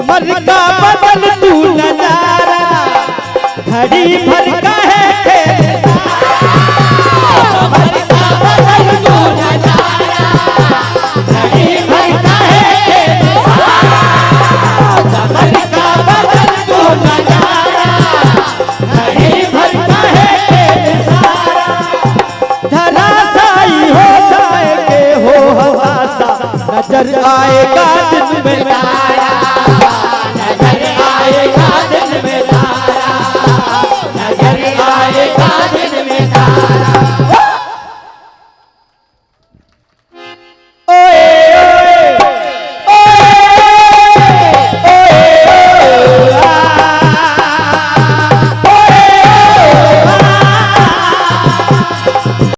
समर का बदल तू नजारा, घड़ी भर का है समर का बदल तू नजारा, घड़ी भर का है समर का बदल तू नजारा, घड़ी भर का है धराशायी हो जाएंगे हो हताशा, नजर आएगा दिन में तारा,